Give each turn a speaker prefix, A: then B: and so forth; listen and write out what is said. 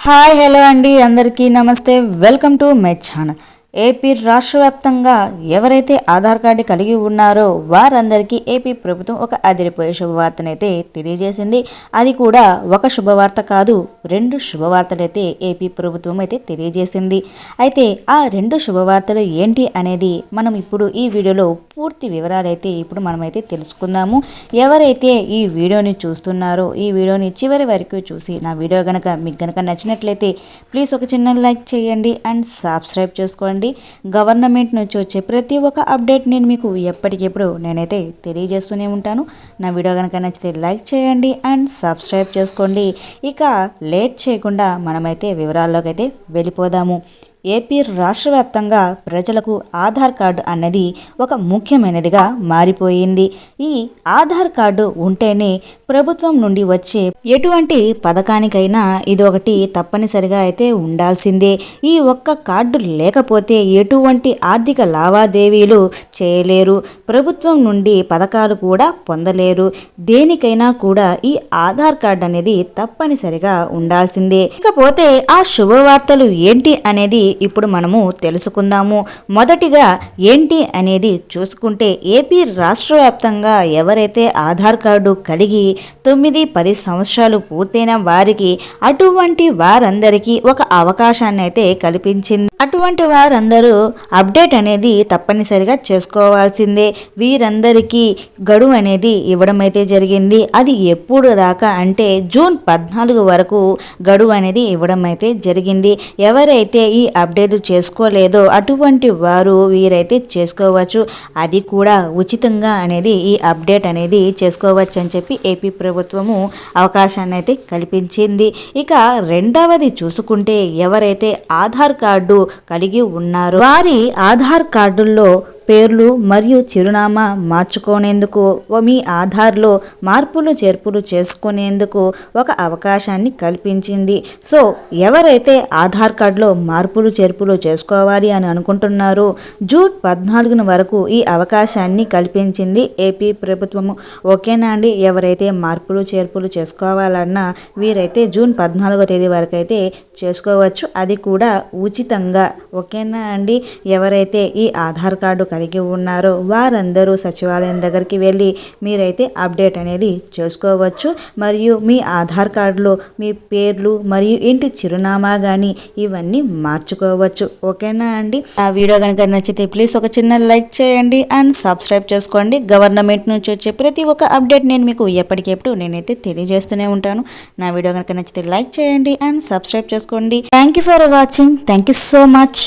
A: Hi hello అండి, అందరికీ నమస్తే. Welcome to my channel. AP రాష్ట్ర వ్యాప్తంగా ఎవరైతే ఆధార్ కార్డు కలిగి ఉన్నారో వారందరికీ ఏపీ ప్రభుత్వం ఒక అదిరిపోయే శుభవార్తనైతే తెలియజేసింది. అది కూడా ఒక శుభవార్త కాదు, రెండు శుభవార్తలైతే ఏపీ ప్రభుత్వం అయితే తెలియజేసింది. అయితే ఆ రెండు శుభవార్తలు ఏంటి అనేది మనం ఇప్పుడు ఈ వీడియోలో పూర్తి వివరాలైతే ఇప్పుడు మనమైతే తెలుసుకుందాము. ఎవరైతే ఈ వీడియోని చూస్తున్నారో ఈ వీడియోని చివరి వరకు చూసి నా వీడియో కనుక మీకు కనుక నచ్చినట్లయితే ప్లీజ్ ఒక చిన్న లైక్ చేయండి అండ్ సబ్స్క్రైబ్ చేసుకోండి. గవర్నమెంట్ నుంచి వచ్చే ప్రతి ఒక్క అప్డేట్ నేను మీకు ఎప్పటికెప్పుడు నేనైతే తెలియజేస్తూనే ఉంటాను. నా వీడియో కనుక నచ్చితే లైక్ చేయండి అండ్ సబ్స్క్రైబ్ చేసుకోండి. ఇక లేట్ చేయకుండా మనమైతే వివరాల్లోకి అయితే వెళ్ళిపోదాము. ఏపీ రాష్ట్ర వ్యాప్తంగా ప్రజలకు ఆధార్ కార్డు అన్నది ఒక ముఖ్యమైనదిగా మారిపోయింది. ఈ ఆధార్ కార్డు ఉంటేనే ప్రభుత్వం నుండి వచ్చే ఎటువంటి పథకానికైనా ఇది ఒకటి తప్పనిసరిగా అయితే ఉండాల్సిందే. ఈ ఒక్క కార్డు లేకపోతే ఎటువంటి ఆర్థిక లావాదేవీలు చేయలేరు, ప్రభుత్వం నుండి పథకాలు కూడా పొందలేరు. దేనికైనా కూడా ఈ ఆధార్ కార్డు అనేది తప్పనిసరిగా ఉండాల్సిందే. ఇకపోతే ఆ శుభవార్తలు ఏంటి అనేది ఇప్పుడు మనము తెలుసుకుందాము. మొదటిగా ఏంటి అనేది చూసుకుంటే ఏపీ రాష్ట్ర వ్యాప్తంగా ఎవరైతే ఆధార్ కార్డు కలిగి 9-10 సంవత్సరాలు పూర్తయిన వారికి అటువంటి వారందరికీ ఒక అవకాశాన్ని అయితే కల్పించింది. అటువంటి వారందరూ అప్డేట్ అనేది తప్పనిసరిగా చేసుకోవాల్సిందే. వీరందరికీ గడువు అనేది ఇవ్వడం అయితే జరిగింది. అది ఎప్పుడు దాకా అంటే జూన్ 14 వరకు గడువు అనేది ఇవ్వడం అయితే జరిగింది. ఎవరైతే ఈ అప్డేట్ చేసుకోలేదో అటువంటి వారు వీరైతే చేసుకోవచ్చు. అది కూడా ఉచితంగా అనేది ఈ అప్డేట్ అనేది చేసుకోవచ్చు అని చెప్పి ఏపీ ప్రభుత్వము అవకాశాన్ని అయితే కల్పించింది. ఇక రెండవది చూసుకుంటే ఎవరైతే ఆధార్ కార్డు కలిగి ఉన్నారో వారి ఆధార్ కార్డుల్లో పేర్లు మరియు చిరునామా మార్చుకునేందుకు, మీ ఆధార్లో మార్పులు చేర్పులు చేసుకునేందుకు ఒక అవకాశాన్ని కల్పించింది. సో ఎవరైతే ఆధార్ కార్డులో మార్పులు చేర్పులు చేసుకోవాలి అని అనుకుంటున్నారో జూన్ 14 వరకు ఈ అవకాశాన్ని కల్పించింది ఏపీ ప్రభుత్వము. ఓకేనా అండి? ఎవరైతే మార్పులు చేర్పులు చేసుకోవాలన్నా వీరైతే జూన్ 14వ తేదీ వరకు అయితే చేసుకోవచ్చు. అది కూడా ఉచితంగా. ఓకేనా అండి? ఎవరైతే ఈ ఆధార్ కార్డు కలిగి ఉన్నారో వారందరూ సచివాలయం దగ్గరికి వెళ్ళి మీరైతే అప్డేట్ అనేది చేసుకోవచ్చు. మరియు మీ ఆధార్ కార్డులో మీ పేర్లు మరియు ఇంటి చిరునామా కానీ ఇవన్నీ మార్చుకోవచ్చు. ఓకేనా అండి? ఆ వీడియో కనుక నచ్చితే ప్లీజ్ ఒక చిన్న లైక్ చేయండి అండ్ సబ్స్క్రైబ్ చేసుకోండి. గవర్నమెంట్ నుంచి వచ్చే ప్రతి ఒక్క అప్డేట్ నేను మీకు ఎప్పటికెప్పుడు నేనైతే తెలియజేస్తూనే ఉంటాను. నా వీడియో కనుక నచ్చితే లైక్ చేయండి అండ్ సబ్స్క్రైబ్ చేసుకోండి. Thank you for watching. Thank you so much.